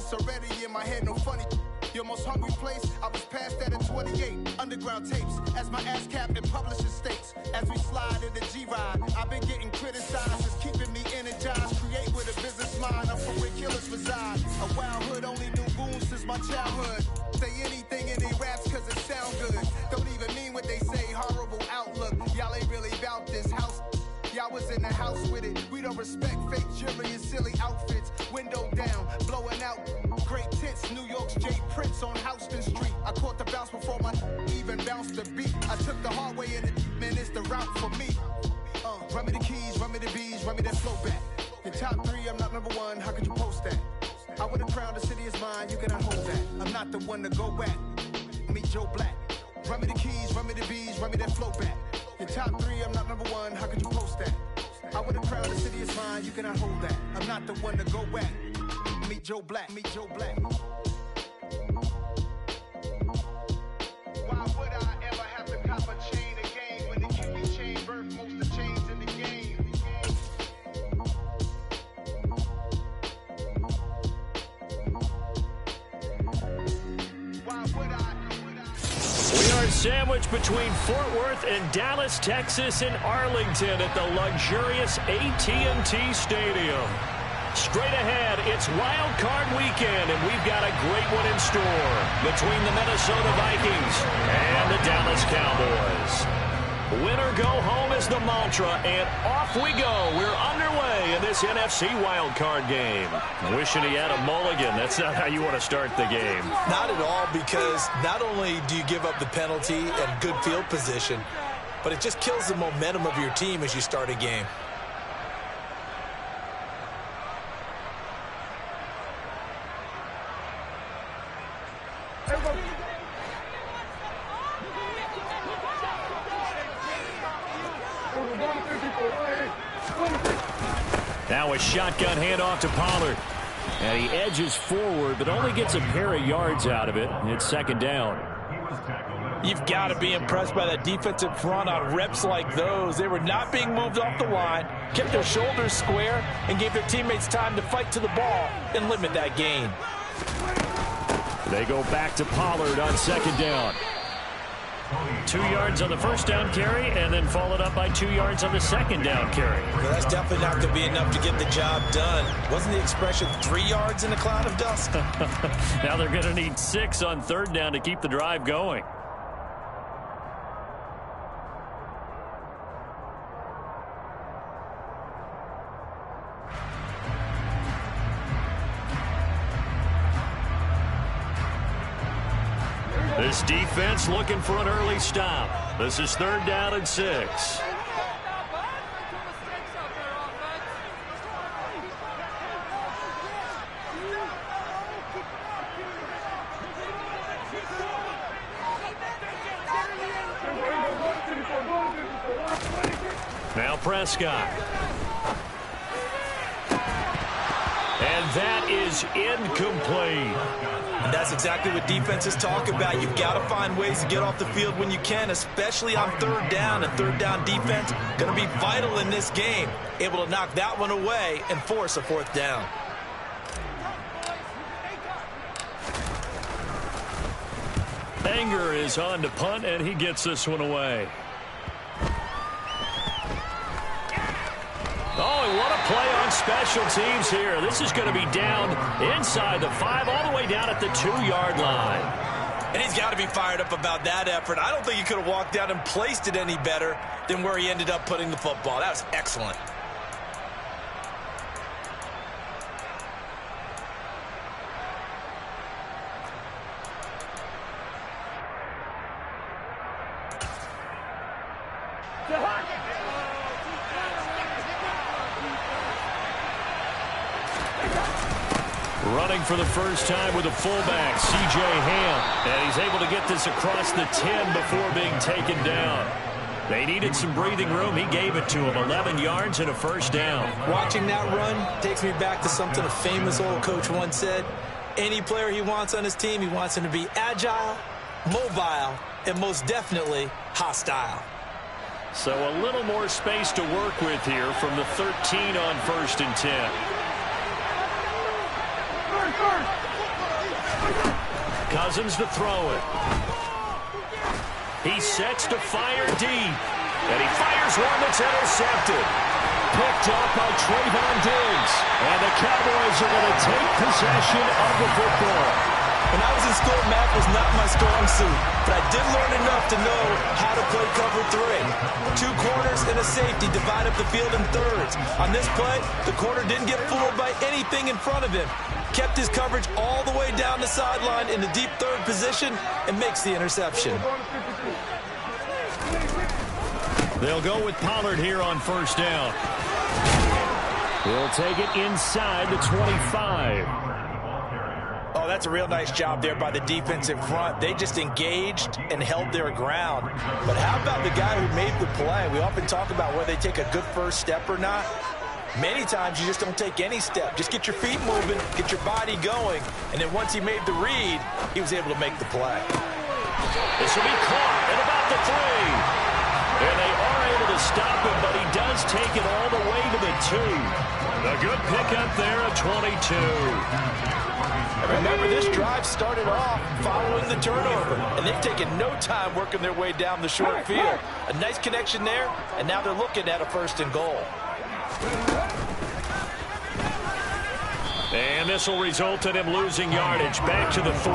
it's already in my head, no funny. Your most hungry place, I was past that at 28. Underground tapes, as my ass capped and publishing states. As we slide in the G-Ride, I've been getting criticized. It's keeping me energized. Create with a business mind. I'm from where killers reside. A wild hood, only knew goons since my childhood. Say anything in they raps cause it sound good. Don't even mean what they say, horrible outlook. Y'all ain't really about this house. Y'all was in the house with it. We don't respect fake jewelry and silly outfits. Window down, blowing out. Great tits, New York's J. Prince on Houston Street. I caught the bounce before my even bounced the beat. I took the hard way in it, man, it's the route for me. Run me the keys, run me the bees, run me that flow back. In top 3, I'm not number 1, how could you post that? I would've crowned the city is mine, you cannot hold that. I'm not the one to go back. Meet Joe Black. Run me the keys, run me the bees, run me that flow back. In top 3, I'm not number 1, how could you post that? I would've crowned the city is mine, you cannot hold that. I'm not the one to go back. Meet Joe Black, meet Joe Black. Why would I ever have to cop a chain again when the QB chain birth most of the chains in the game? Why would I? We are sandwiched between Fort Worth and Dallas, Texas, and Arlington at the luxurious AT&T Stadium. Straight ahead, it's Wild Card Weekend, and we've got a great one in store between the Minnesota Vikings and the Dallas Cowboys. Win or go home is the mantra, and off we go. We're underway in this NFC Wild Card game. Wishing he had a mulligan. That's not how you want to start the game. Not at all, because not only do you give up the penalty and good field position, but it just kills the momentum of your team as you start a game. Now a shotgun handoff to Pollard. And he edges forward, but only gets a pair of yards out of it. It's second down. You've got to be impressed by that defensive front on reps like those. They were not being moved off the line, kept their shoulders square, and gave their teammates time to fight to the ball and limit that gain. They go back to Pollard on second down. 2 yards on the first down carry, and then followed up by 2 yards on the second down carry. Well, that's definitely not going to be enough to get the job done. Wasn't the expression 3 yards in a cloud of dust? Now they're going to need 6 on third down to keep the drive going. This defense looking for an early stop. This is third down and 6. Now Prescott. And that is incomplete. And that's exactly what defenses talk about. You've got to find ways to get off the field when you can, especially on third down. And third down defense going to be vital in this game. Able to knock that one away and force a fourth down. Anger is on to punt, and he gets this one away. Oh, and what a play on special teams here. This is going to be down inside the 5, all the way down at the 2-yard line. And he's got to be fired up about that effort. I don't think he could have walked out and placed it any better than where he ended up putting the football. That was excellent. Running for the first time with a fullback, C.J. Ham. And he's able to get this across the 10 before being taken down. They needed some breathing room. He gave it to him. 11 yards and a first down. Watching that run takes me back to something a famous old coach once said. Any player he wants on his team, he wants him to be agile, mobile, and most definitely hostile. So a little more space to work with here from the 13 on 1st and 10. Cousins to throw it. He sets to fire deep. And he fires one that's intercepted. Picked up by Trayvon Diggs. And the Cowboys are going to take possession of the football. When I was in school, math was not my strong suit, but I did learn enough to know how to play cover 3. 2 corners and a safety divide up the field in thirds. On this play, the corner didn't get fooled by anything in front of him. Kept his coverage all the way down the sideline in the deep third position and makes the interception. They'll go with Pollard here on first down. He'll take it inside the 25. Oh, that's a real nice job there by the defense in front. They just engaged and held their ground. But how about the guy who made the play? We often talk about whether they take a good first step or not. Many times you just don't take any step. Just get your feet moving, get your body going, and then once he made the read, he was able to make the play. This will be caught at about the 3. And they are able to stop him, but he does take it all the way to the 2. A good pickup there at 22. And remember, this drive started off following the turnover, and they've taken no time working their way down the short field. A nice connection there, and now they're looking at a 1st and goal. And this will result in him losing yardage back to the 3.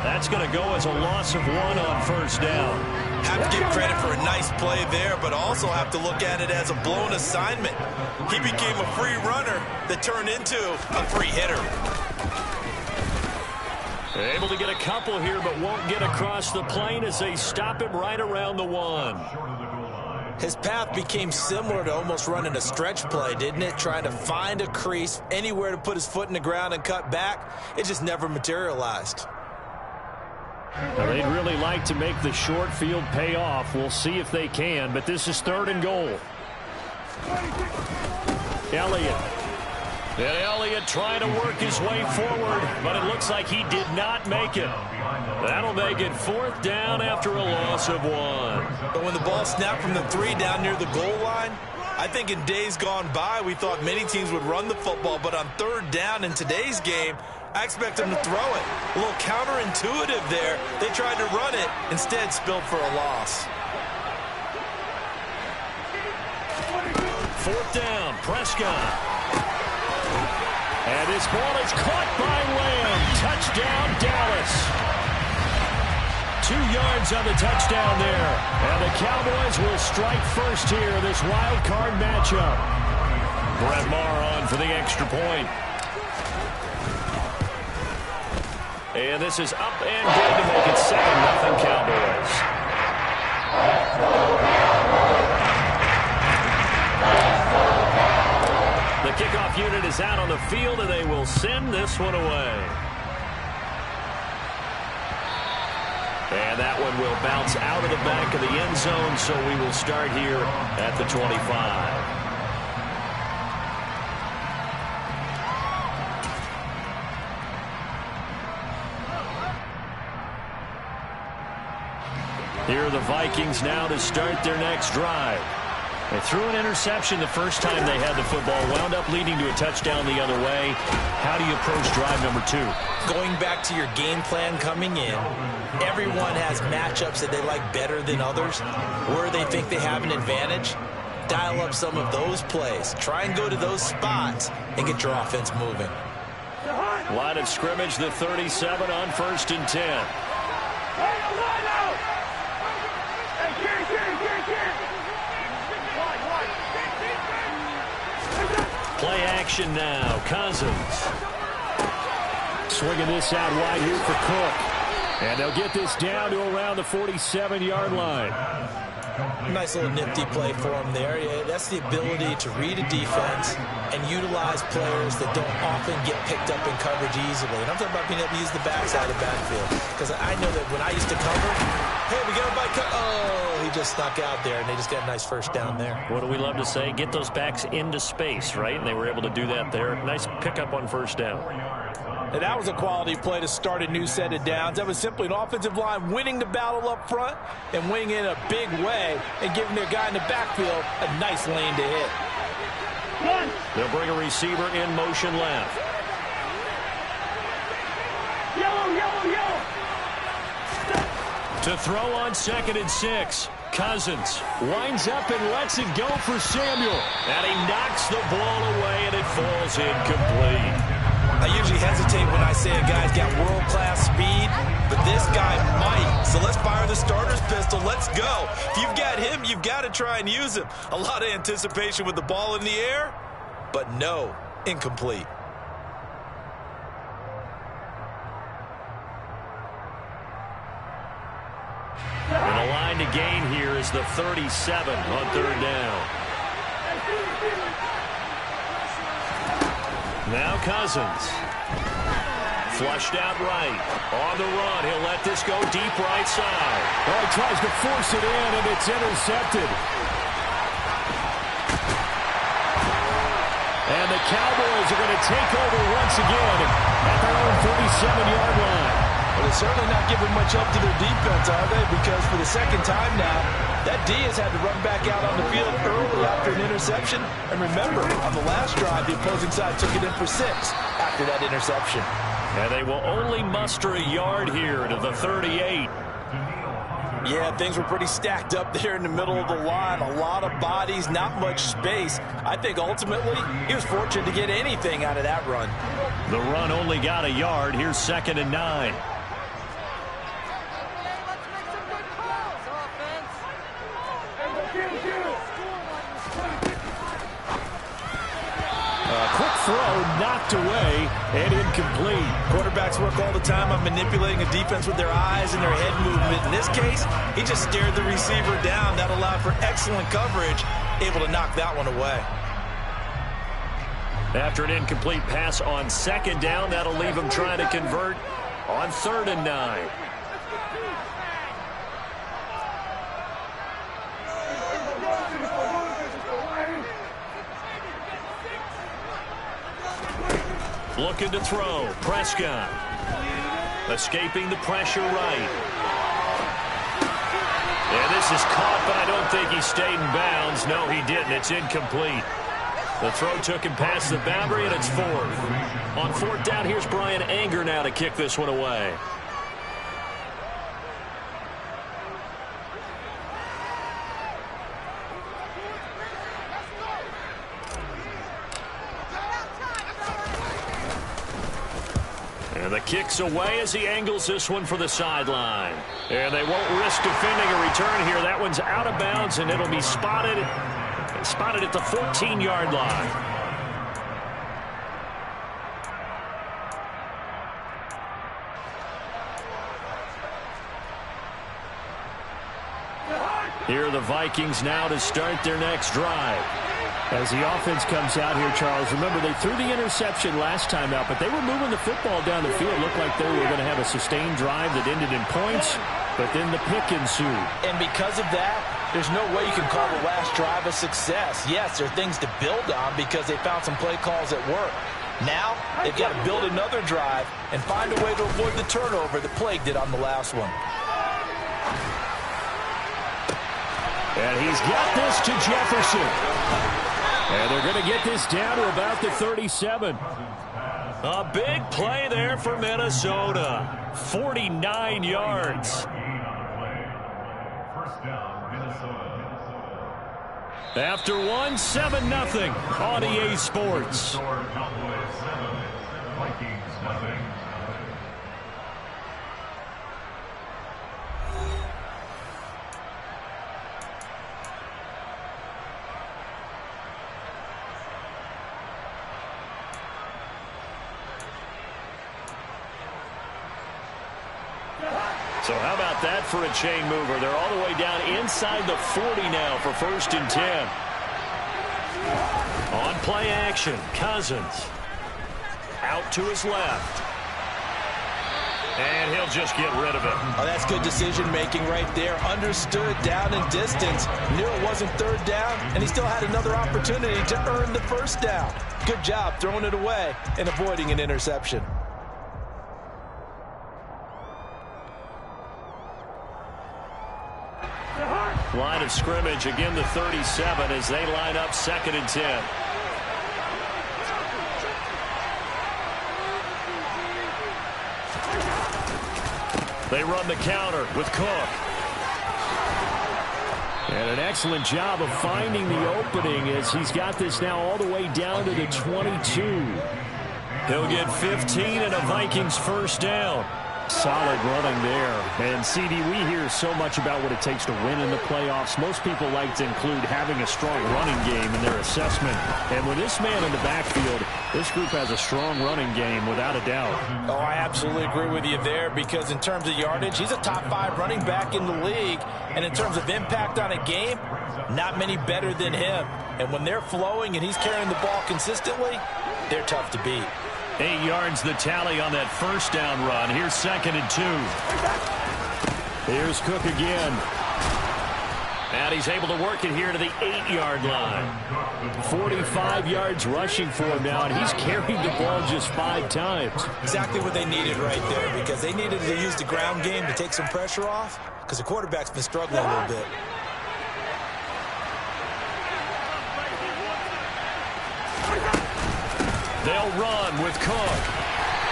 That's going to go as a loss of 1 on first down. Have to give credit for a nice play there, but also have to look at it as a blown assignment. He became a free runner that turned into a free hitter. Able to get a couple here, but won't get across the plane as they stop him right around the 1. His path became similar to almost running a stretch play, didn't it? Trying to find a crease, anywhere to put his foot in the ground and cut back. It just never materialized. Now, they'd really like to make the short field pay off. We'll see if they can, but this is 3rd and goal. Elliott. And Elliott trying to work his way forward, but it looks like he did not make it. That'll make it 4th down after a loss of 1. But when the ball snapped from the 3 down near the goal line, I think in days gone by, we thought many teams would run the football, but on 3rd down in today's game, I expect them to throw it. A little counterintuitive there. They tried to run it, instead spilled for a loss. 4th down, Prescott. And this ball is caught by Lamb. Touchdown, Dallas. 2 yards on the touchdown there. And the Cowboys will strike first here in this wild card matchup. Brett Maher on for the extra point. And this is up and good to make it 7-0 Cowboys. The kickoff unit is out on the field, and they will send this one away. And that one will bounce out of the back of the end zone, so we will start here at the 25. Here are the Vikings now to start their next drive. They threw an interception the first time they had the football, wound up leading to a touchdown the other way. How do you approach drive number 2? Going back to your game plan coming in, everyone has matchups that they like better than others, where they think they have an advantage. Dial up some of those plays. Try and go to those spots and get your offense moving. Line of scrimmage, the 37 on 1st and 10. Play action now. Cousins. Swinging this out wide here for Cook. And they'll get this down to around the 47-yard line. Nice little nifty play for him there. Yeah, that's the ability to read a defense and utilize players that don't often get picked up in coverage easily. And I'm talking about being able to use the backside of the backfield. Because I know that when I used to cover, hey, we got a bike. Oh, he just snuck out there, and they just got a nice first down there. What do we love to say? Get those backs into space, right? And they were able to do that there. Nice pickup on first down. And that was a quality play to start a new set of downs. That was simply an offensive line winning the battle up front and winning in a big way and giving their guy in the backfield a nice lane to hit. They'll bring a receiver in motion left. To throw on 2nd and 6. Cousins winds up and lets it go for Samuel. And he knocks the ball away, and it falls incomplete. I usually hesitate when I say a guy's got world-class speed, but this guy might. So let's fire the starter's pistol. Let's go. If you've got him, you've got to try and use him. A lot of anticipation with the ball in the air, but no, incomplete. And the line to gain here is the 37 on 3rd down. Now Cousins. Flushed out right. On the run. He'll let this go deep right side. Oh, he tries to force it in, and it's intercepted. And the Cowboys are going to take over once again at their own 37-yard line. Well, they're certainly not giving much up to their defense, are they? Because for the second time now, that D has had to run back out on the field early after an interception. And remember, on the last drive, the opposing side took it in for 6 after that interception. And they will only muster a yard here to the 38. Yeah, things were pretty stacked up there in the middle of the line. A lot of bodies, not much space. I think ultimately he was fortunate to get anything out of that run. The run only got a yard. Here's 2nd and 9. Quick throw, knocked away, and incomplete. Quarterbacks work all the time on manipulating a defense with their eyes and their head movement. In this case, he just stared the receiver down. That allowed for excellent coverage, able to knock that one away. After an incomplete pass on 2nd down, that'll leave him trying to convert on 3rd and 9. Looking to throw. Prescott. Escaping the pressure right. And this is caught, but I don't think he stayed in bounds. No, he didn't. It's incomplete. The throw took him past the boundary, and it's 4th. On 4th down, here's Brian Anger now to kick this one away. And the kick's away as he angles this one for the sideline. And they won't risk defending a return here. That one's out of bounds, and it'll be spotted at the 14-yard line. Here are the Vikings now to start their next drive. As the offense comes out here, Charles, remember they threw the interception last time out, but they were moving the football down the field. Looked like they were going to have a sustained drive that ended in points, but then the pick ensued. And because of that, there's no way you can call the last drive a success. Yes, there are things to build on because they found some play calls at work. Now, they've got to build another drive and find a way to avoid the turnover that plagued it on the last one. And he's got this to Jefferson. And they're going to get this down to about the 37. A big play there for Minnesota. 49 yards. After one, 7-0 on EA Sports. So how about that for a chain mover? They're all the way down inside the 40 now for 1st and 10. On play action, Cousins. Out to his left. And he'll just get rid of it. Oh, that's good decision-making right there. Understood down and distance. Knew it wasn't 3rd down, and he still had another opportunity to earn the 1st down. Good job throwing it away and avoiding an interception. Line of scrimmage, again the 37 as they line up 2nd and 10. They run the counter with Cook. And an excellent job of finding the opening as he's got this now all the way down to the 22. He'll get 15 and a Vikings first down. Solid running there. And, CD, we hear so much about what it takes to win in the playoffs. Most people like to include having a strong running game in their assessment. And with this man in the backfield, this group has a strong running game without a doubt. Oh, I absolutely agree with you there because in terms of yardage, he's a top 5 running back in the league. And in terms of impact on a game, not many better than him. And when they're flowing and he's carrying the ball consistently, they're tough to beat. 8 yards the tally on that first down run. Here's 2nd and 2. Here's Cook again. And he's able to work it here to the 8-yard line. 45 yards rushing for him now, and he's carried the ball just 5 times. Exactly what they needed right there because they needed to use the ground game to take some pressure off because the quarterback's been struggling a little bit. They'll run with Cook.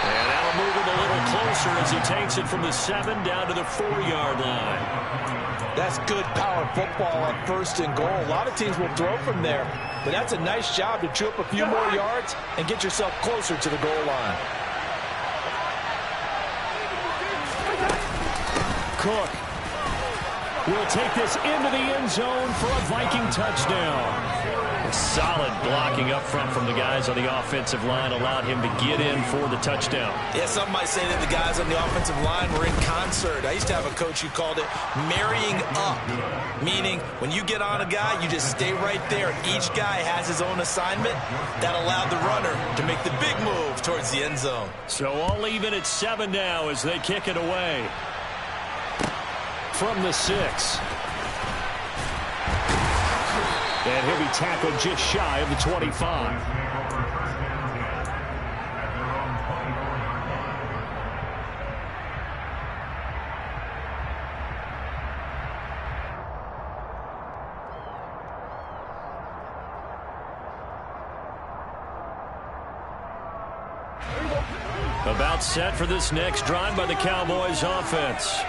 And that'll move him a little closer as he takes it from the 7 down to the 4-yard line. That's good power football on 1st and goal. A lot of teams will throw from there, but that's a nice job to chew up a few more yards and get yourself closer to the goal line. Cook will take this into the end zone for a Viking touchdown. Solid blocking up front from the guys on the offensive line allowed him to get in for the touchdown. Yeah, some might say that the guys on the offensive line were in concert. I used to have a coach who called it marrying up, meaning when you get on a guy, you just stay right there. Each guy has his own assignment. That allowed the runner to make the big move towards the end zone. So all even at 7 now as they kick it away. From the 6. And he'll be tackled just shy of the 25. About set for this next drive by the Cowboys offense.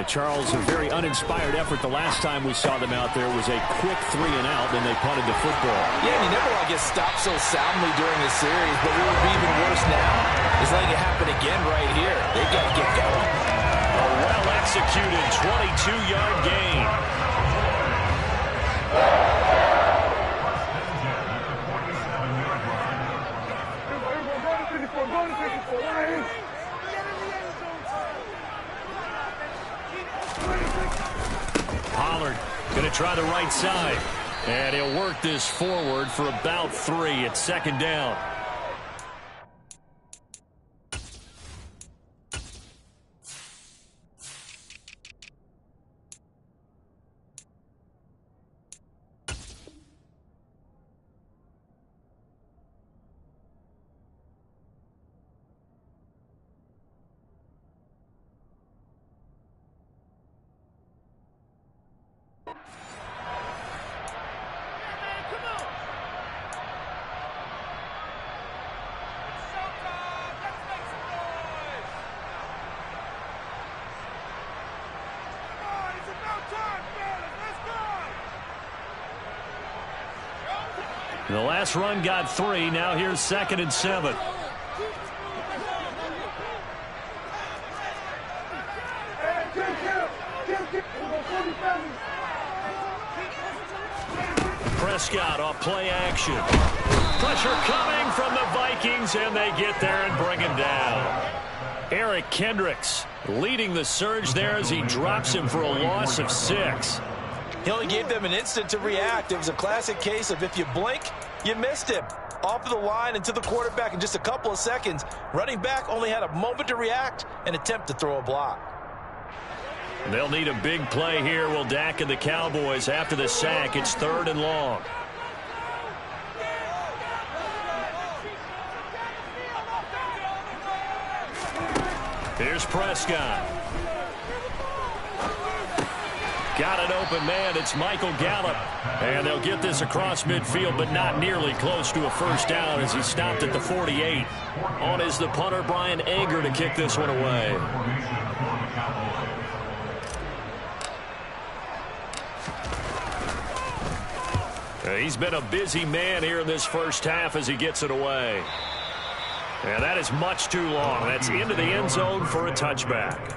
Charles, a very uninspired effort the last time we saw them out there was a quick 3 and out, then they punted the football. Yeah, and you never want to get stopped so soundly during the series, but what would be even worse now is letting it happen again right here. They've got to get going. A well-executed 22-yard gain. Pollard going to try the right side. And he'll work this forward for about 3 at 2nd down. The last run got 3. Now here's 2nd and 7. Prescott off play action. Pressure coming from the Vikings, and they get there and bring him down. Eric Kendricks leading the surge there as he drops him for a loss of 6. He only gave them an instant to react. It was a classic case of if you blink, you missed him. Off of the line and to the quarterback in just a couple of seconds. Running back only had a moment to react and attempt to throw a block. They'll need a big play here, will Dak and the Cowboys after the sack. It's 3rd and long. Here's Prescott. Got an open man. It's Michael Gallup. And they'll get this across midfield, but not nearly close to a first down as he stopped at the 48. On is the punter, Brian Ager, to kick this one away. He's been a busy man here in this first half as he gets it away. And that is much too long. That's into the end zone for a touchback.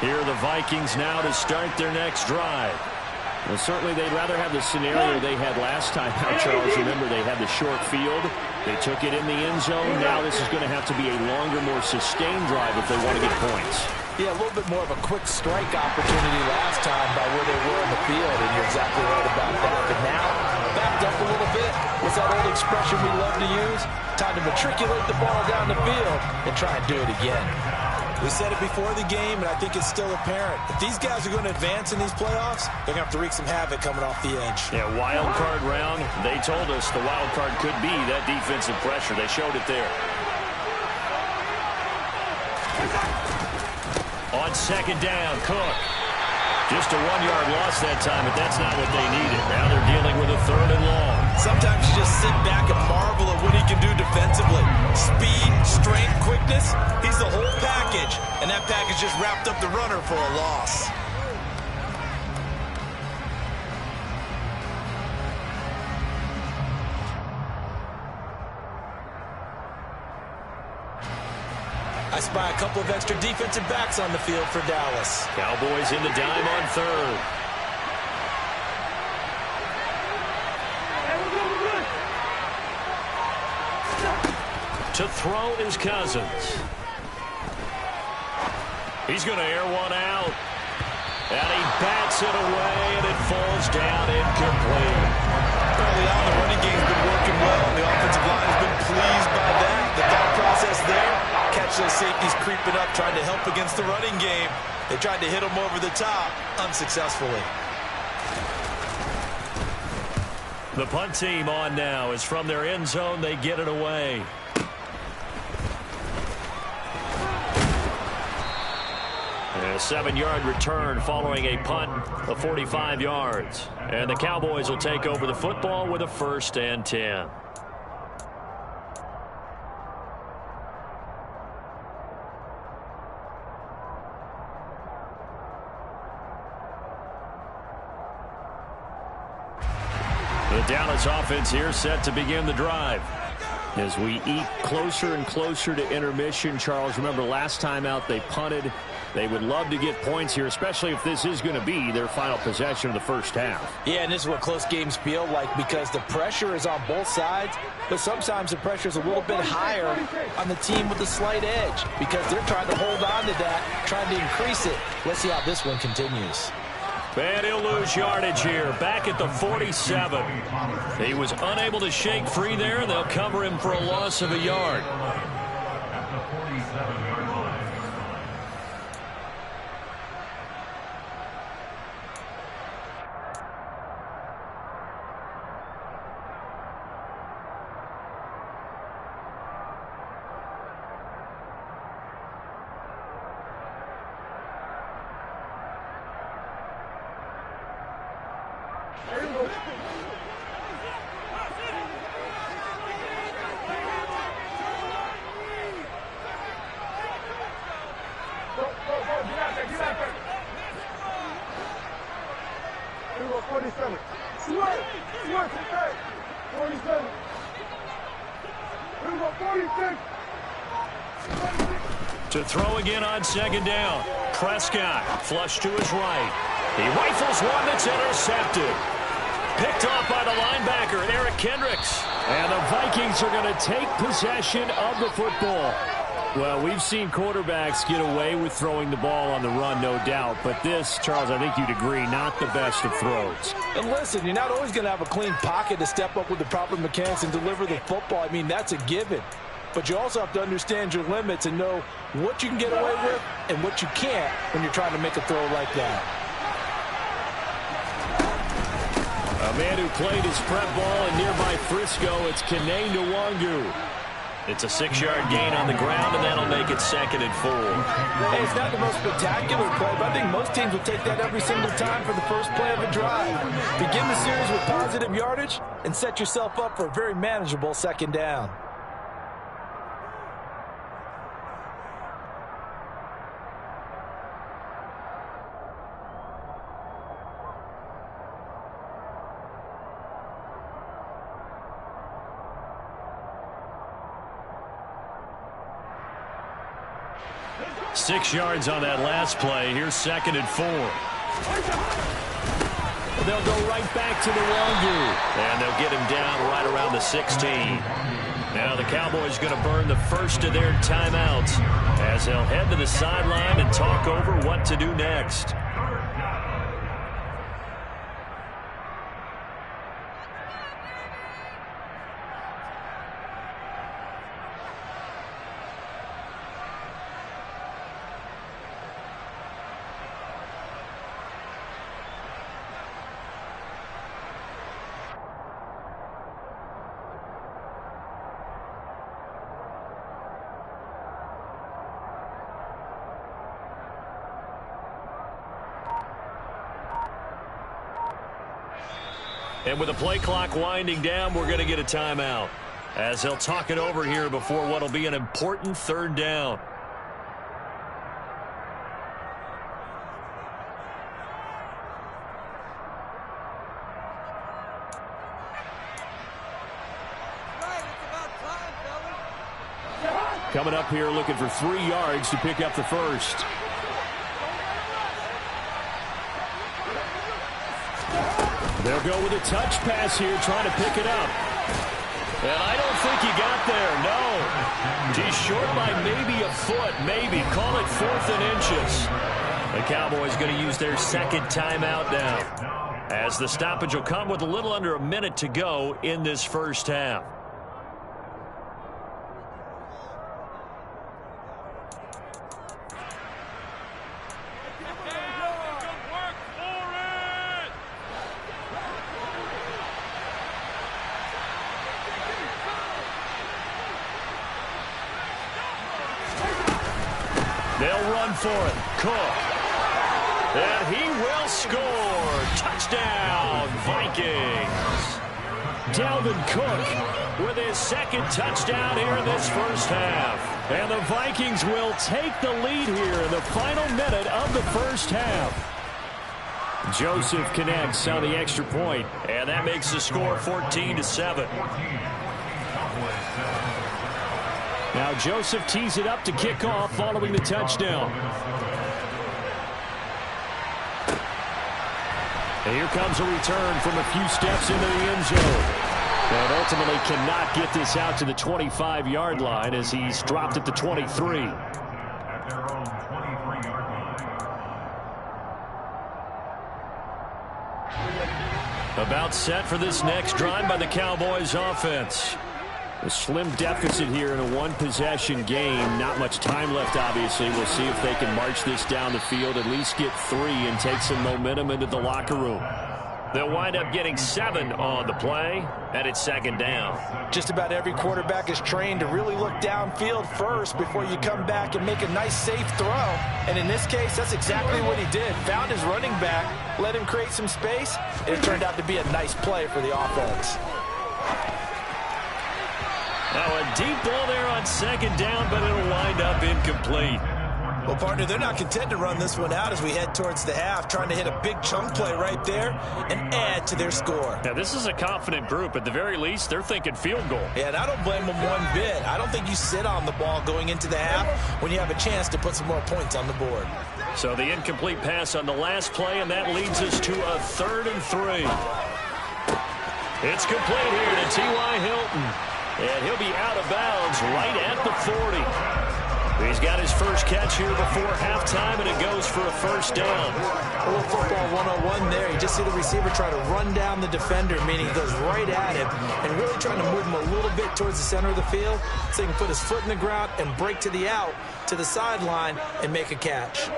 Here are the Vikings now to start their next drive. Well, certainly they'd rather have the scenario they had last time out, Charles. Remember, they had the short field. They took it in the end zone. Now this is going to have to be a longer, more sustained drive if they want to get points. Yeah, a little bit more of a quick strike opportunity last time by where they were in the field, and you're exactly right about that. But now, backed up a little bit. What's that old expression we love to use? Time to matriculate the ball down the field and try and do it again. We said it before the game, and I think it's still apparent. If these guys are going to advance in these playoffs, they're going to have to wreak some havoc coming off the edge. Yeah, wild card round. They told us the wild card could be that defensive pressure. They showed it there. On second down, Cook. Just a 1-yard loss that time, but that's not what they needed. Now they're dealing with a 3rd and long. Sometimes you just sit back and marvel at what he can do defensively. Speed, strength, quickness, he's the whole package. And that package just wrapped up the runner for a loss. I spy a couple of extra defensive backs on the field for Dallas. Cowboys in the dime on 3rd. To throw is Cousins. He's going to air one out. And he bats it away, and it falls down incomplete. Early on, the running game's been working well. The offensive line has been pleased by that. The thought process there, catch those safeties creeping up, trying to help against the running game. They tried to hit them over the top, unsuccessfully. The punt team on now is from their end zone. They get it away. A 7-yard return following a punt of 45 yards. And the Cowboys will take over the football with a 1st and 10. The Dallas offense here set to begin the drive. As we eat closer and closer to intermission, Charles, remember last time out they punted. They would love to get points here, especially if this is going to be their final possession of the first half. Yeah, and this is what close games feel like because the pressure is on both sides, but sometimes the pressure is a little bit higher on the team with the slight edge because they're trying to hold on to that, trying to increase it. Let's see how this one continues. And he'll lose yardage here, back at the 47. He was unable to shake free there, and they'll cover him for a loss of a yard. To throw again on second down. Prescott flush to his right. He rifles one that's intercepted. Picked off by the linebacker, Eric Kendricks. And the Vikings are going to take possession of the football. Well, we've seen quarterbacks get away with throwing the ball on the run, no doubt. But this, Charles, I think you'd agree, not the best of throws. And listen, you're not always going to have a clean pocket to step up with the proper mechanics and deliver the football. I mean, that's a given. But you also have to understand your limits and know what you can get away with and what you can't when you're trying to make a throw like that. A man who played his prep ball in nearby Frisco, it's Kene Nwangu. It's a 6-yard gain on the ground, and that'll make it 2nd and 4. Hey, it's not the most spectacular play, but I think most teams will take that every single time for the first play of a drive. Begin the series with positive yardage and set yourself up for a very manageable 2nd down. Six yards on that last play. Here's 2nd and 4. They'll go right back to the Nwangu. And they'll get him down right around the 16. Now the Cowboys going to burn the first of their timeouts as they'll head to the sideline and talk over what to do next. And with the play clock winding down, we're going to get a timeout as they'll talk it over here before what will be an important 3rd down. Coming up here looking for 3 yards to pick up the first. They'll go with a touch pass here, trying to pick it up. And I don't think he got there, no. He's short by maybe a foot, maybe. Call it 4th and inches. The Cowboys going to use their 2nd timeout now, as the stoppage will come with a little under a minute to go in this first half. They'll run for it. Cook. And he will score. Touchdown, Vikings. Dalvin Cook with his 2nd touchdown here in this first half. And the Vikings will take the lead here in the final minute of the first half. Joseph connects on the extra point. And that makes the score 14-7. Now Joseph tees it up to kick off following the touchdown. And here comes a return from a few steps into the end zone. And ultimately cannot get this out to the 25-yard line as he's dropped at the 23. About set for this next drive by the Cowboys offense. A slim deficit here in a one-possession game. Not much time left, obviously. We'll see if they can march this down the field, at least get 3 and take some momentum into the locker room. They'll wind up getting 7 on the play, and it's 2nd down. Just about every quarterback is trained to really look downfield first before you come back and make a nice, safe throw. And in this case, that's exactly what he did. Found his running back, let him create some space, and it turned out to be a nice play for the offense. Now a deep ball there on 2nd down, but it'll wind up incomplete. Well, partner, they're not content to run this one out as we head towards the half, trying to hit a big chunk play right there and add to their score. Now, this is a confident group. At the very least, they're thinking field goal. Yeah, and I don't blame them one bit. I don't think you sit on the ball going into the half when you have a chance to put some more points on the board. So the incomplete pass on the last play, and that leads us to a 3rd and 3. It's complete here to T.Y. Hilton. And he'll be out of bounds right at the 40. He's got his first catch here before halftime, and it goes for a 1st down. A little football 101 there. You just see the receiver try to run down the defender, meaning he goes right at him and really trying to move him a little bit towards the center of the field so he can put his foot in the ground and break to the out, to the sideline, and make a catch.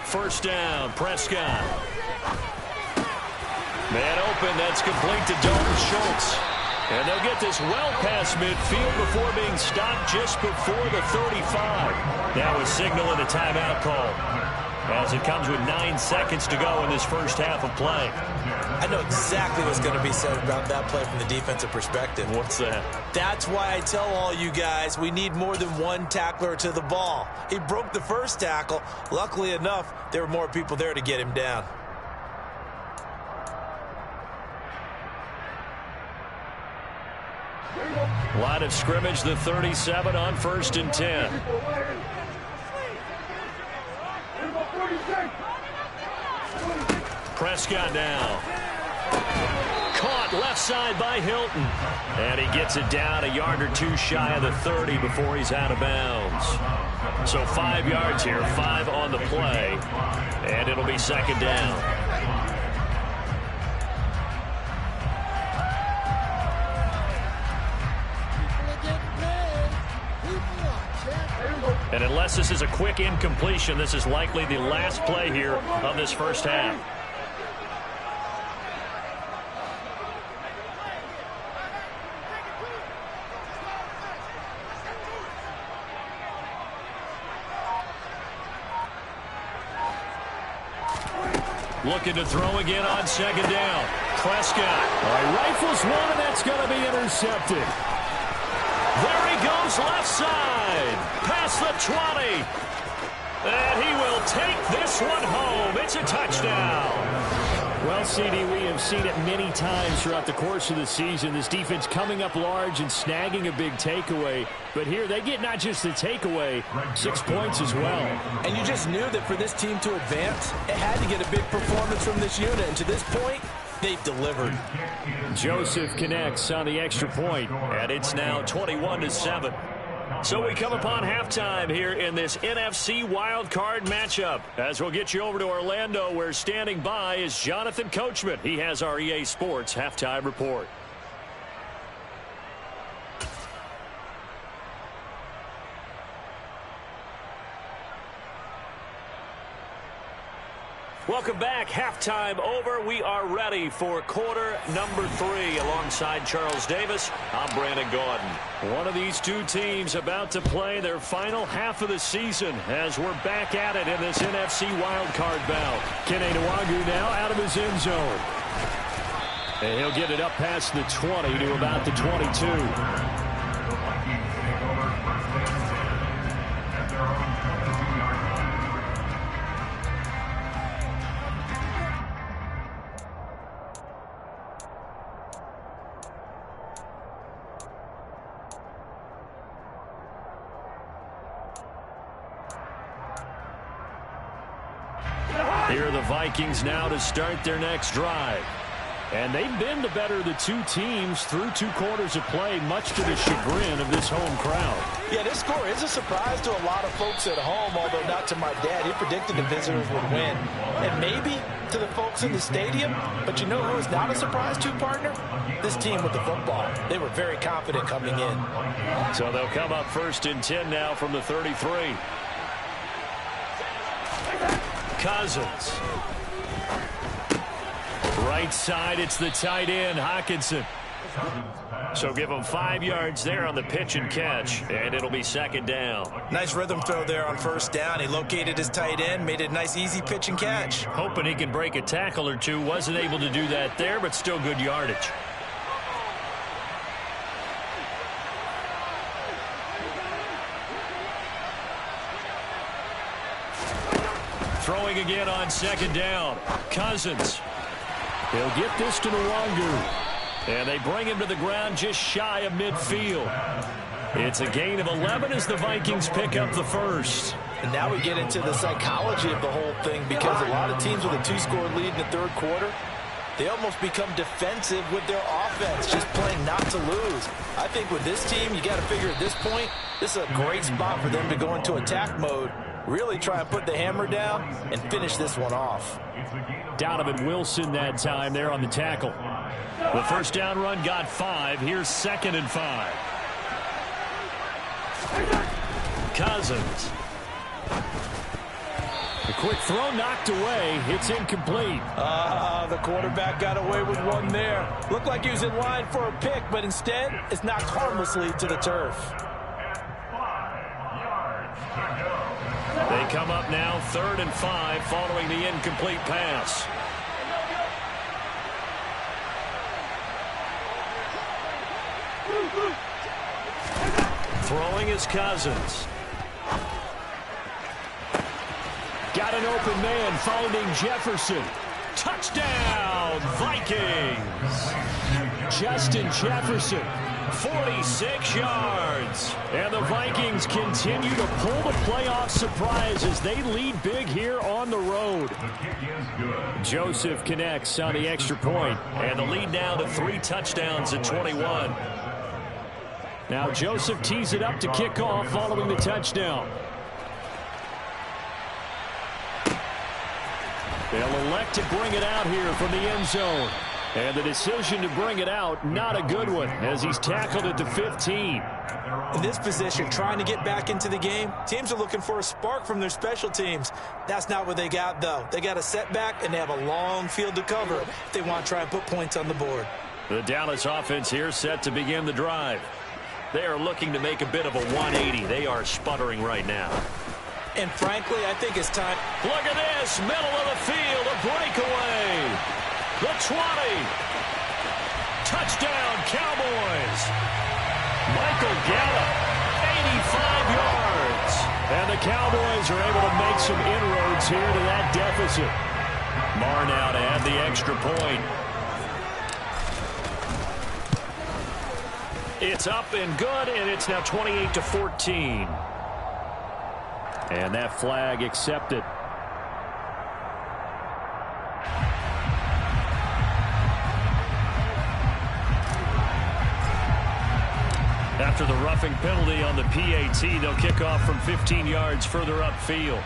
1st down, Prescott. Man open, that's complete to Dalton Schultz. And they'll get this well past midfield before being stopped just before the 35. Now a signal and a timeout call, as it comes with 9 seconds to go in this first half of play. I know exactly what's going to be said about that play from the defensive perspective. What's that? That's why I tell all you guys we need more than one tackler to the ball. He broke the first tackle. Luckily enough, there were more people there to get him down. Line of scrimmage, the 37 on 1st and 10. Prescott now. Caught left side by Hilton. And he gets it down a yard or two shy of the 30 before he's out of bounds. So 5 yards here, 5 on the play. And it'll be second down. And unless this is a quick incompletion, this is likely the last play here of this first half. Looking to throw again on second down. Prescott. Rifles one, and that's going to be intercepted. There he goes left side. Past the 20. And he will take this one home. It's a touchdown. Well, CD, we have seen it many times throughout the course of the season. This defense coming up large and snagging a big takeaway. But here they get not just the takeaway, 6 points as well. And you just knew that for this team to advance, it had to get a big performance from this unit. And to this point, they've delivered. Joseph connects on the extra point. And it's now 21-7. So we come upon halftime here in this NFC wildcard matchup. As we'll get you over to Orlando, where standing by is Jonathan Coachman. He has our EA Sports halftime report. Welcome back. Halftime over. We are ready for quarter number 3. Alongside Charles Davis, I'm Brandon Gaudin. One of these two teams about to play their final half of the season as we're back at it in this NFC wildcard bout. Kene Nwangwu now out of his end zone. And he'll get it up past the 20 to about the 22. Here are the Vikings now to start their next drive. And they've been the better of the two teams through 2 quarters of play, much to the chagrin of this home crowd. Yeah, this score is a surprise to a lot of folks at home, although not to my dad. He predicted the visitors would win. And maybe to the folks in the stadium, but you know who is not a surprise to, partner? This team with the football. They were very confident coming in. So they'll come up 1st and 10 now from the 33. Cousins. Right side, it's the tight end, Hockenson. So give him 5 yards there on the pitch and catch, and it'll be second down. Nice rhythm throw there on first down. He located his tight end, made it a nice, easy pitch and catch. Hoping he can break a tackle or two. Wasn't able to do that there, but still good yardage. Throwing again on second down. Cousins. He'll get this to Nwangwu. And they bring him to the ground just shy of midfield. It's a gain of 11 as the Vikings pick up the first. And now we get into the psychology of the whole thing, because a lot of teams with a 2-score lead in the third quarter, they almost become defensive with their offense, just playing not to lose. I think with this team, you got to figure at this point, this is a great spot for them to go into attack mode, really try and put the hammer down and finish this one off. Donovan Wilson that time there on the tackle. The first down run got 5. Here's 2nd and 5. Cousins. A quick throw knocked away. It's incomplete. The quarterback got away with one there. Looked like he was in line for a pick, but instead it's knocked harmlessly to the turf. They come up now 3rd and 5 following the incomplete pass. Throwing is Cousins. Got an open man, finding Jefferson. Touchdown, Vikings! Justin Jefferson, 46 yards. And the Vikings continue to pull the playoff surprise as they lead big here on the road. Joseph connects on the extra point, and the lead now to 3 touchdowns at 21. Now Joseph tees it up to kick off following the touchdown. They'll elect to bring it out here from the end zone. And the decision to bring it out, not a good one, as he's tackled at the 15. In this position, trying to get back into the game, teams are looking for a spark from their special teams. That's not what they got, though. They got a setback, and they have a long field to cover if they want to try and put points on the board. The Dallas offense here set to begin the drive. They are looking to make a bit of a 180. They are sputtering right now. And frankly, I think it's time. Look at this, middle of the field, a breakaway. The 20. Touchdown, Cowboys. Michael Gallup, 85 yards. And the Cowboys are able to make some inroads here to that deficit. Marr now to add the extra point. It's up and good, and it's now 28-14. And that flag accepted. After the roughing penalty on the PAT, they'll kick off from 15 yards further upfield.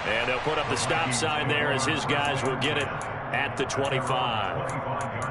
And they'll put up the stop sign there as his guys will get it at the 25.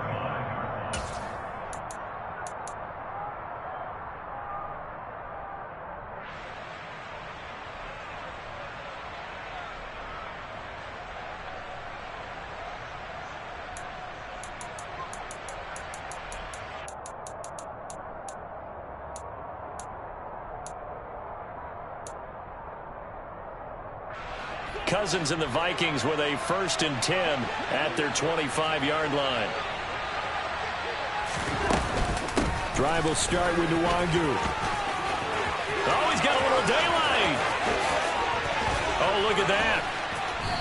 Cousins and the Vikings with a 1st and 10 at their 25-yard line. Drive will start with Nwangu. Oh, he's got a little daylight. Oh, look at that.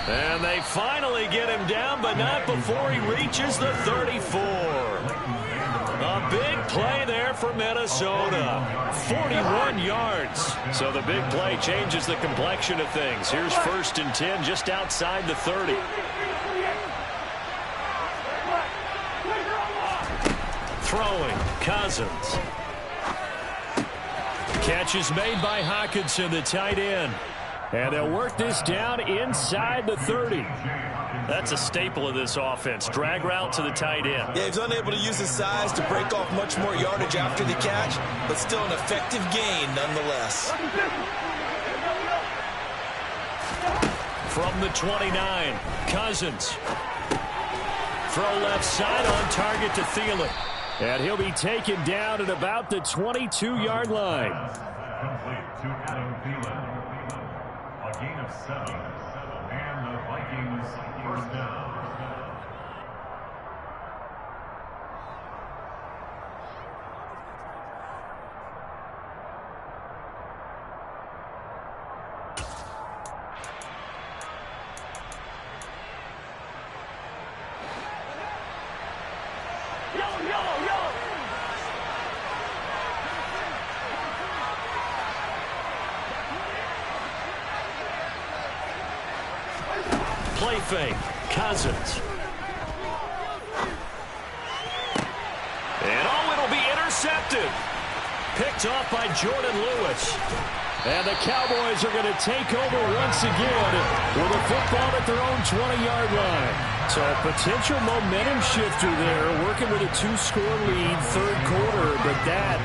And they finally get him down, but not before he reaches the 34. A big play there for Minnesota. 41 yards. So the big play changes the complexion of things. Here's 1st and 10 just outside the 30. Throwing, Cousins. Catch is made by Hockenson, the tight end. And they'll work this down inside the 30. That's a staple of this offense. Drag route to the tight end. Yeah, he's unable to use his size to break off much more yardage after the catch, but still an effective gain nonetheless. From the 29, Cousins. Throw left side on target to Thielen. And he'll be taken down at about the 22-yard line. Complete to Adam Thielen. A gain of 7. And the Vikings first down. Play fake, Cousins. And oh, it'll be intercepted. Picked off by Jordan Lewis. And the Cowboys are going to take over once again with a football at their own 20-yard line. So a potential momentum shifter there, working with a 2-score lead, third quarter, but that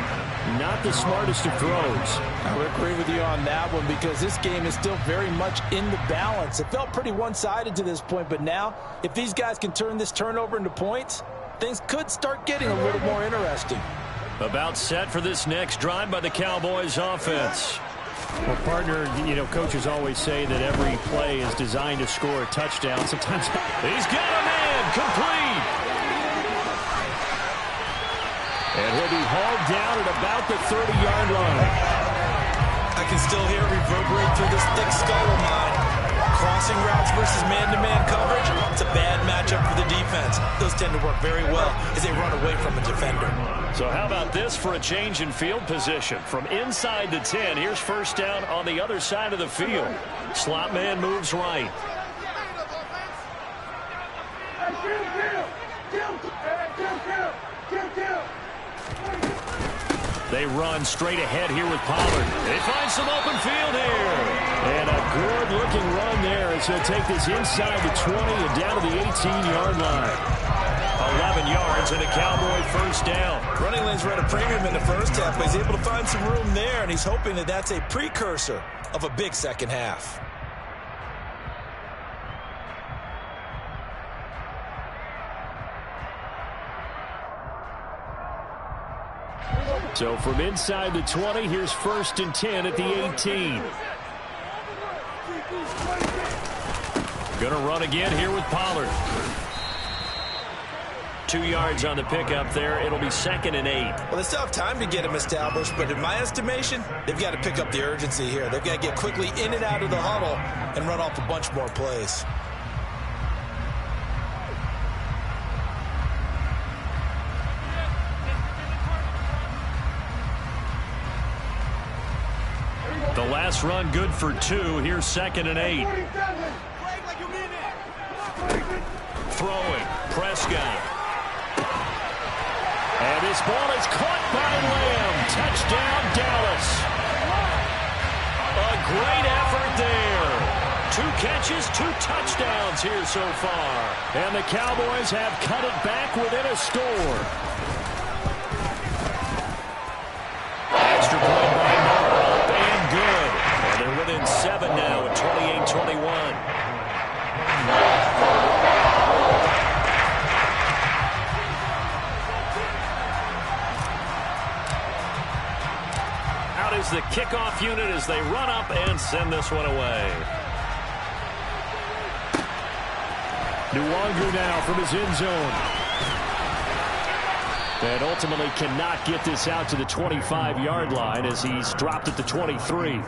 Not the smartest of throws. I would agree with you on that one because this game is still very much in the balance. It felt pretty one-sided to this point, but now if these guys can turn this turnover into points, things could start getting a little more interesting. About set for this next drive by the Cowboys offense. Well, partner, you know, coaches always say that every play is designed to score a touchdown. Sometimes he's got a man complete. And he'll be hauled down at about the 30-yard line. I can still hear it reverberate through this thick skull of mine. Crossing routes versus man-to-man coverage, it's a bad matchup for the defense. Those tend to work very well as they run away from a defender. So how about this for a change in field position? From inside the 10, here's first down on the other side of the field. Slot man moves right. They run straight ahead here with Pollard. They find some open field here. And a good-looking run there as he'll take this inside the 20 and down to the 18-yard line. 11 yards and a Cowboy first down. Running lanes were at a premium in the first half, but he's able to find some room there, and he's hoping that that's a precursor of a big second half. So from inside the 20, here's first and 10 at the 18. Gonna run again here with Pollard. 2 yards on the pickup there. It'll be second and 8. Well, they still have time to get him established, but in my estimation, they've got to pick up the urgency here. They've got to get quickly in and out of the huddle and run off a bunch more plays. The last run good for 2. Here's second and 8. Throwing. Prescott. And this ball is caught by Lamb. Touchdown, Dallas. A great effort there. 2 catches, 2 touchdowns here so far. And the Cowboys have cut it back within a score. Extra point by Moore. And good. And they're within 7 now at 28-21. Is the kickoff unit as they run up and send this one away. Nwangu now from his end zone. And ultimately cannot get this out to the 25-yard line as he's dropped at the 23.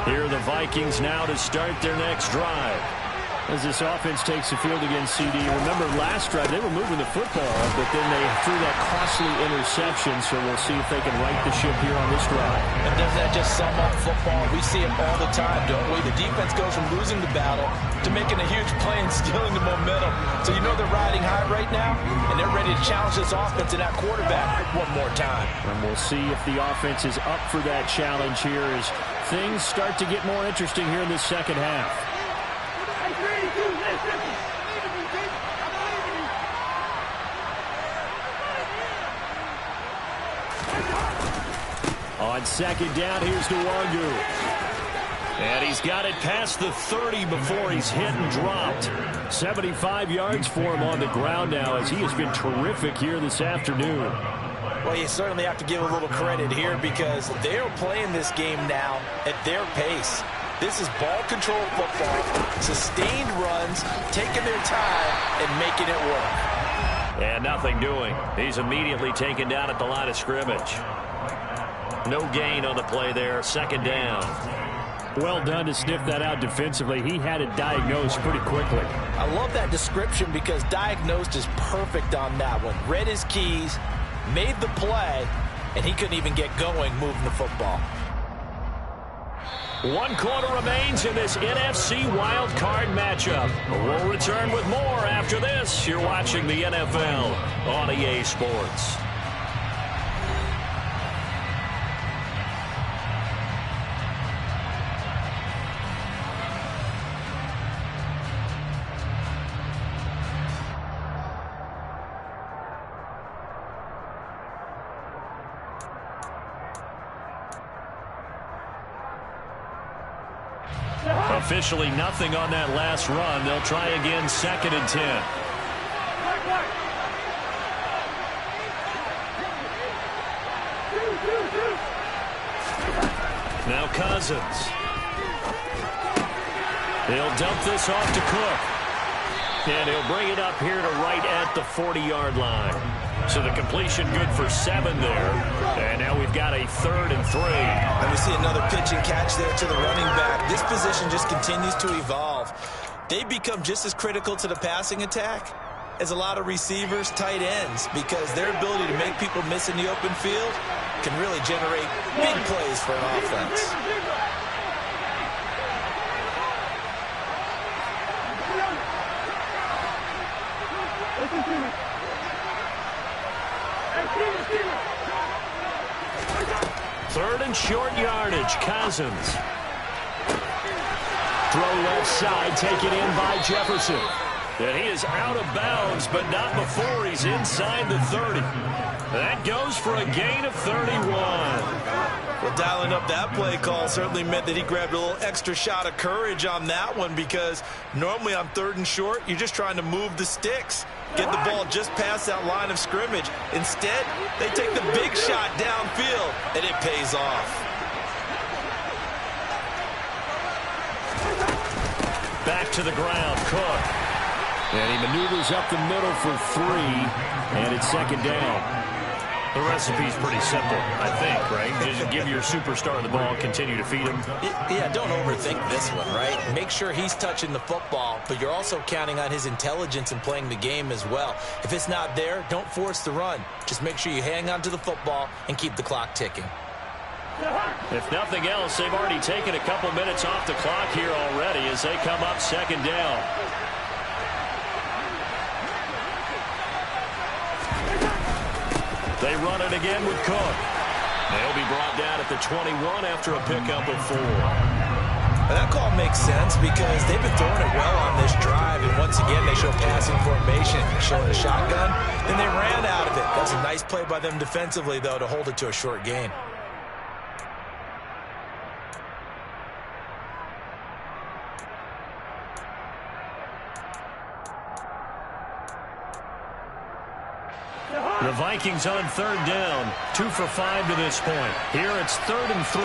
Here are the Vikings now to start their next drive. As this offense takes the field against CD, remember last drive they were moving the football, but then they threw that costly interception, so we'll see if they can right the ship here on this drive. And doesn't that just sum up football? We see it all the time, don't we? The defense goes from losing the battle to making a huge play and stealing the momentum. So you know they're riding high right now, and they're ready to challenge this offense and that quarterback one more time. And we'll see if the offense is up for that challenge here as things start to get more interesting here in this second half. On second down, here's Nwangu. And he's got it past the 30 before he's hit and dropped. 75 yards for him on the ground now as he has been terrific here this afternoon. Well, you certainly have to give a little credit here because they are playing this game now at their pace. This is ball control football, sustained runs, taking their time and making it work. And nothing doing. He's immediately taken down at the line of scrimmage. No gain on the play there. Second down. Well done to sniff that out defensively. He had it diagnosed pretty quickly. I love that description because diagnosed is perfect on that one. Read his keys, made the play, and he couldn't even get going moving the football. 1 quarter remains in this NFC Wild Card matchup. We'll return with more after this. You're watching the NFL on EA Sports. Officially nothing on that last run. They'll try again, 2nd and 10. Now Cousins. He'll dump this off to Cook. And he'll bring it up here to right at the 40-yard line. So the completion good for 7 there. And now we've got a 3rd and 3. And we see another pitch and catch there to the running back. This position just continues to evolve. They become just as critical to the passing attack as a lot of receivers, tight ends, because their ability to make people miss in the open field can really generate big plays for an offense. Third and short yardage, Cousins. Throw left side, taken in by Jefferson. And he is out of bounds, but not before he's inside the 30. That goes for a gain of 31. Well, dialing up that play call certainly meant that he grabbed a little extra shot of courage on that one, because normally on 3rd and short, you're just trying to move the sticks, get the ball just past that line of scrimmage. Instead, they take the big shot downfield, and it pays off. Back to the ground, Cook. And he maneuvers up the middle for 3, and it's 2nd down. The recipe's pretty simple, I think, right? Just give your superstar the ball, continue to feed him. Yeah, don't overthink this one, right? Make sure he's touching the football, but you're also counting on his intelligence in playing the game as well. If it's not there, don't force the run. Just make sure you hang on to the football and keep the clock ticking. If nothing else, they've already taken a couple minutes off the clock here already as they come up 2nd down. They run it again with Cook. They'll be brought down at the 21 after a pickup of 4. Well, that call makes sense because they've been throwing it well on this drive, and once again they show passing formation, showing a shotgun, and they ran out of it. That's a nice play by them defensively, though, to hold it to a short gain. The Vikings on 3rd down, 2 for 5 to this point. Here it's 3rd and 3.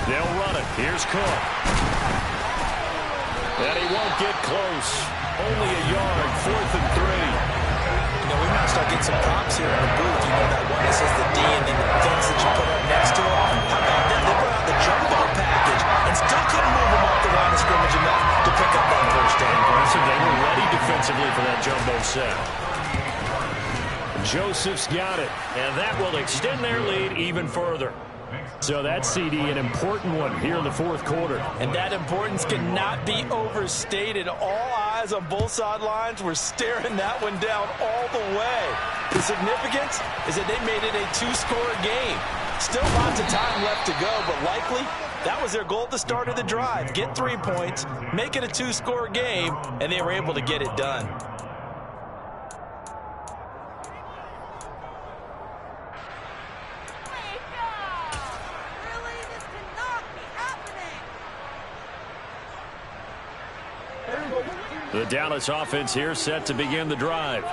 They'll run it. Here's Cook. And he won't get close. Only a yard, 4th and 3. You know, we might start getting some props here in the booth. You know that one that says the D and then the things that you put up next to it. How about that? They brought out the jumbo package and still couldn't move them off the line of scrimmage enough to pick up that 1st down. So they were ready defensively for that jumbo set. Joseph's got it, and that will extend their lead even further. So that CD, an important one here in the 4th quarter. And that importance cannot be overstated. All eyes on both sidelines were staring that one down all the way. The significance is that they made it a 2-score game. Still lots of time left to go, but likely that was their goal at the start of the drive. Get 3 points, make it a 2-score game, and they were able to get it done. The Dallas offense here set to begin the drive.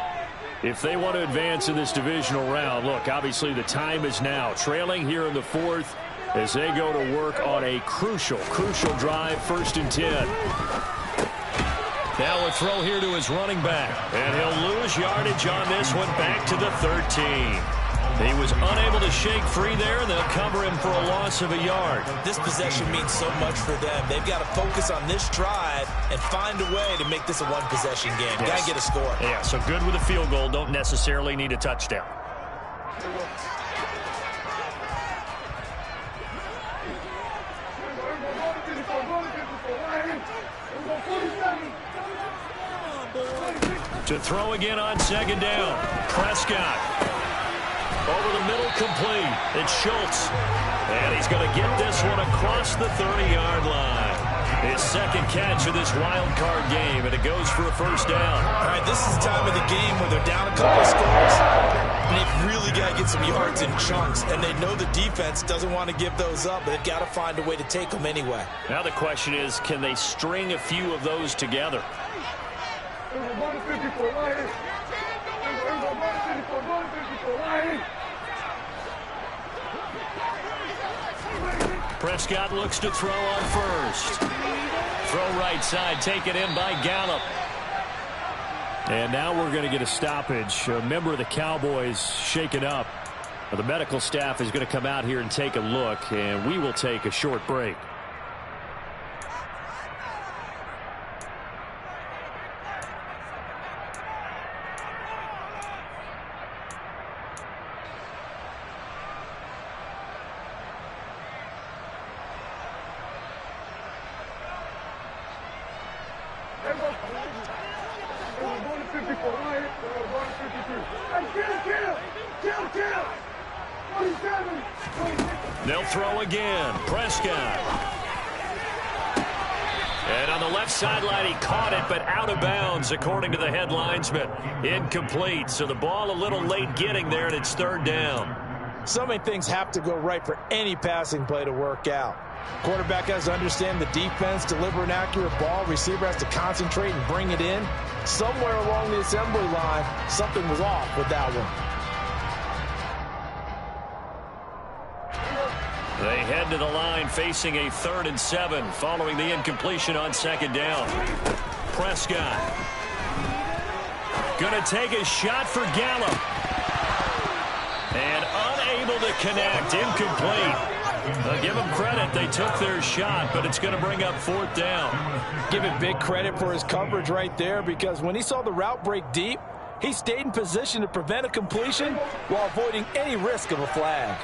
If they want to advance in this divisional round, look, obviously the time is now. Trailing here in the 4th as they go to work on a crucial drive, 1st and 10. Now a throw here to his running back. And he'll lose yardage on this one back to the 13. He was unable to shake free there, and they'll cover him for a loss of a yard. This possession means so much for them. They've got to focus on this drive and find a way to make this a one-possession game. Yes. Got to get a score. Yeah, so good with a field goal. Don't necessarily need a touchdown. To throw again on second down. Prescott. Over the middle, complete. It's Schultz. And he's going to get this one across the 30-yard line. His second catch of this wild card game, and it goes for a first down. All right, this is the time of the game where they're down a couple of scores, and they've really got to get some yards in chunks, and they know the defense doesn't want to give those up, but they've got to find a way to take them anyway. Now the question is, can they string a few of those together? Prescott looks to throw on first. Throw right side, taken in by Gallup. And now we're going to get a stoppage. A member of the Cowboys shaken up. The medical staff is going to come out here and take a look, and we will take a short break. They'll throw again. Prescott. And on the left sideline, he caught it, but out of bounds, according to the head linesman. Incomplete. So the ball a little late getting there, and it's third down. So many things have to go right for any passing play to work out. Quarterback has to understand the defense, deliver an accurate ball. Receiver has to concentrate and bring it in. Somewhere along the assembly line, something was off with that one. They head to the line facing a 3rd and 7 following the incompletion on second down. Prescott. Going to take a shot for Gallup. And unable to connect. Incomplete. I'll give them credit. They took their shot, but it's going to bring up 4th down. Give him big credit for his coverage right there, because when he saw the route break deep, he stayed in position to prevent a completion while avoiding any risk of a flag.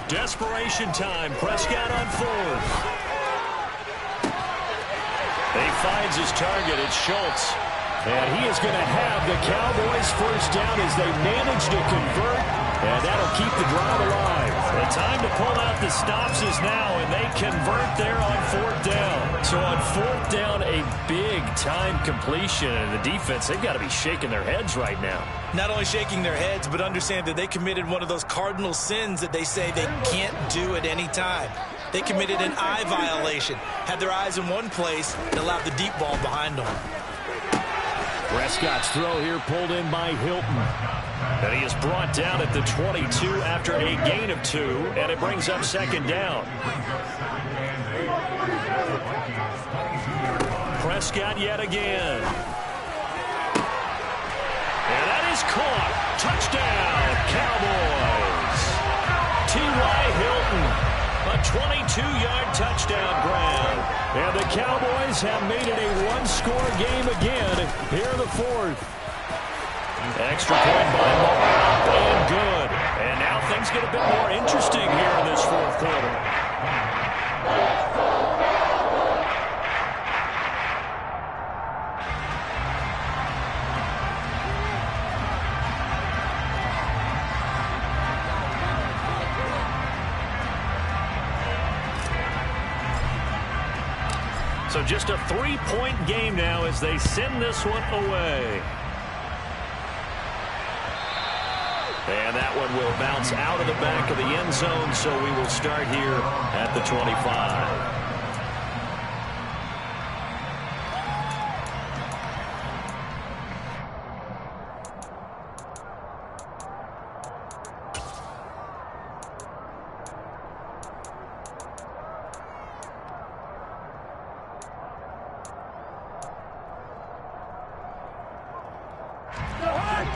Desperation time. Prescott on 4th. He finds his target. It's Schultz. And he is going to have the Cowboys first down as they manage to convert. And that'll keep the drive alive. The time to pull out the stops is now, and they convert there on 4th down. So on 4th down, a big-time completion. And the defense, they've got to be shaking their heads right now. Not only shaking their heads, but understand that they committed one of those cardinal sins that they say they can't do at any time. They committed an eye violation, had their eyes in one place, and allowed the deep ball behind them. Prescott's throw here pulled in by Hilton. And he is brought down at the 22 after a gain of 2, and it brings up second down. Prescott yet again. And that is caught. Touchdown, Cowboys. T.Y. Hilton. A 22-yard touchdown grab. And the Cowboys have made it a one-score game again here in the 4th. Extra point by Moore, up and good. And now things get a bit more interesting here in this 4th quarter. So just a 3-point game now as they send this one away. And that one will bounce out of the back of the end zone, so we will start here at the 25.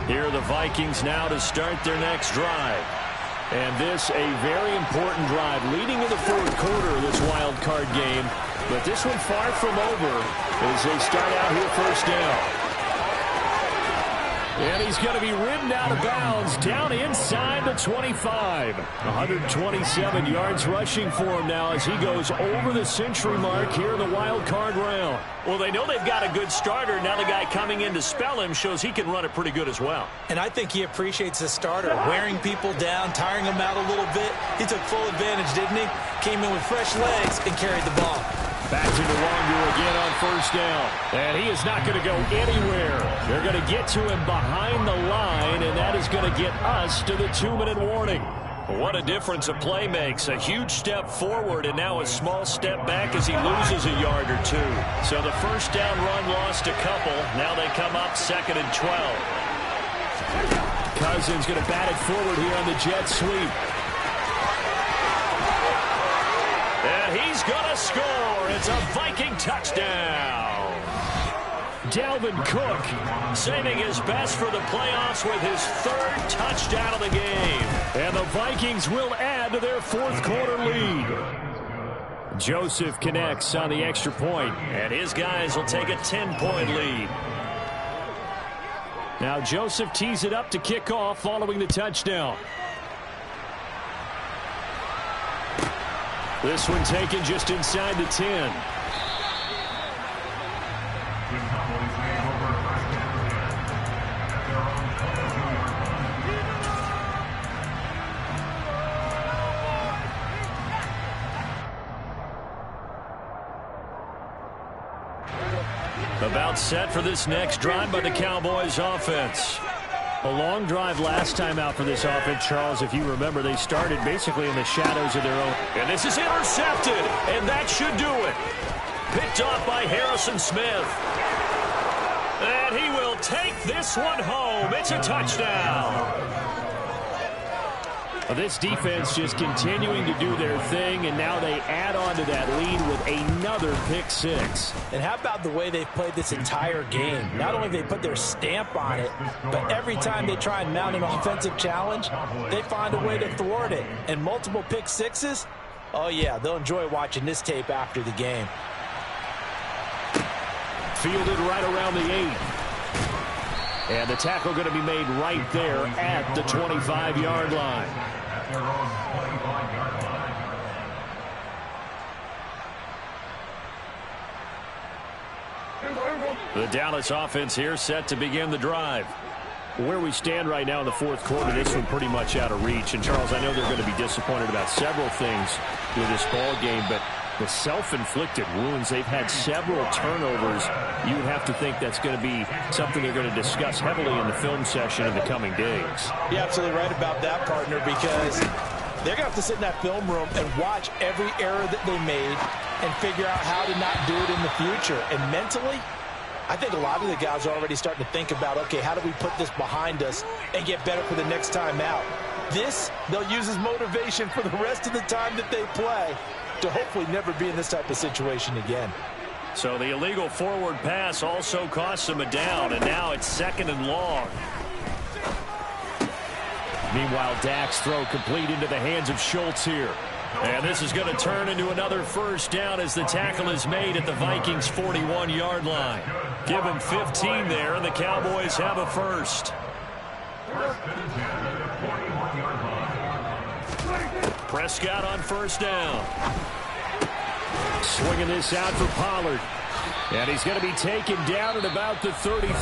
Here are the Vikings now to start their next drive. And this a very important drive leading in the 4th quarter of this wild card game. But this one far from over as they start out here first down. And he's going to be ridden out of bounds down inside the 25. 127 yards rushing for him now as he goes over the century mark here in the wild card round. Well, they know they've got a good starter. Now the guy coming in to spell him shows he can run it pretty good as well. And I think he appreciates the starter, wearing people down, tiring them out a little bit. He took full advantage, didn't he? Came in with fresh legs and carried the ball. Back to Nwangu again on first down. And he is not going to go anywhere. They're going to get to him behind the line, and that is going to get us to the 2-minute warning. What a difference a play makes. A huge step forward and now a small step back as he loses a yard or two. So the first down run lost a couple. Now they come up 2nd and 12. Cousins going to bat it forward here on the jet sweep. And he's going to score. It's a Viking touchdown. Dalvin Cook saving his best for the playoffs with his 3rd touchdown of the game. And the Vikings will add to their 4th quarter lead. Joseph connects on the extra point. And his guys will take a 10-point lead. Now Joseph tees it up to kick off following the touchdown. This one taken just inside the 10. About set for this next drive by the Cowboys offense. A long drive last time out for this offense, Charles. If you remember, they started basically in the shadows of their own. And this is intercepted, and that should do it. Picked off by Harrison Smith. And he will take this one home. It's a touchdown. Well, this defense just continuing to do their thing, and now they add on to that lead with another pick six. And how about the way they've played this entire game? Not only have they put their stamp on it, but every time they try and mount an offensive challenge, they find a way to thwart it. And multiple pick sixes? Oh, yeah, they'll enjoy watching this tape after the game. Fielded right around the 8. And the tackle going to be made right there at the 25-yard line. The Dallas offense here set to begin the drive. Where we stand right now in the 4th quarter, this one pretty much out of reach. And, Charles, I know they're going to be disappointed about several things with this ball game, but the self-inflicted wounds, they've had several turnovers. You would have to think that's going to be something they're going to discuss heavily in the film session in the coming days. You're absolutely right about that, partner, because they're going to have to sit in that film room and watch every error that they made and figure out how to not do it in the future. And mentally, I think a lot of the guys are already starting to think about, okay, how do we put this behind us and get better for the next time out? This, they'll use as motivation for the rest of the time that they play to hopefully never be in this type of situation again. So the illegal forward pass also costs them a down, and now it's 2nd and long. Meanwhile, Dak's throw complete into the hands of Schultz here. And this is going to turn into another first down as the tackle is made at the Vikings' 41-yard line. Give them 15 there, and the Cowboys have a first. Prescott on first down. Swinging this out for Pollard. And he's going to be taken down at about the 33.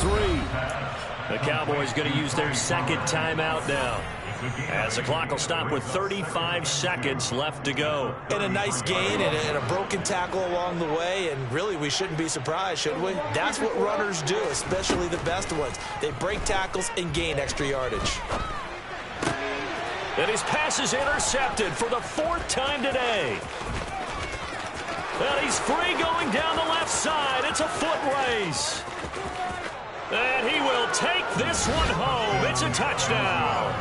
The Cowboys going to use their 2nd timeout now, as the clock will stop with 35 seconds left to go. And a nice gain and a broken tackle along the way, and really we shouldn't be surprised, should we? That's what runners do, especially the best ones. They break tackles and gain extra yardage. And his pass is intercepted for the 4th time today. And he's free going down the left side. It's a foot race. And he will take this one home. It's a touchdown.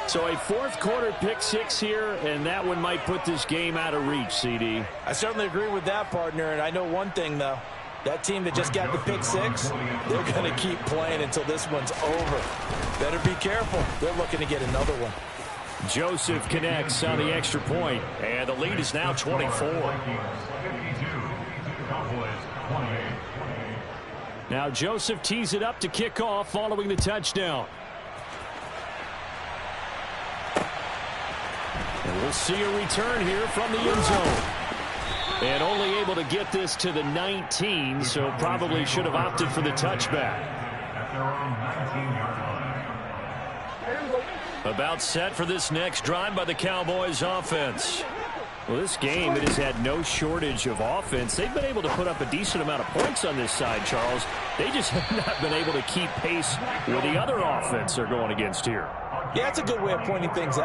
So a 4th quarter pick six here, and that one might put this game out of reach, CD. I certainly agree with that, partner, and I know one thing, though. That team that just got the pick six, they're going to keep playing until this one's over. Better be careful. They're looking to get another one. Joseph connects on the extra point. And the lead is now 24. Now Joseph tees it up to kick off following the touchdown. And we'll see a return here from the end zone. And only able to get this to the 19, so probably should have opted for the touchback. At their own 19-yard line. About set for this next drive by the Cowboys offense. Well, this game, it has had no shortage of offense. They've been able to put up a decent amount of points on this side, Charles. They just have not been able to keep pace with the other offense they're going against here. Yeah, that's a good way of pointing things out.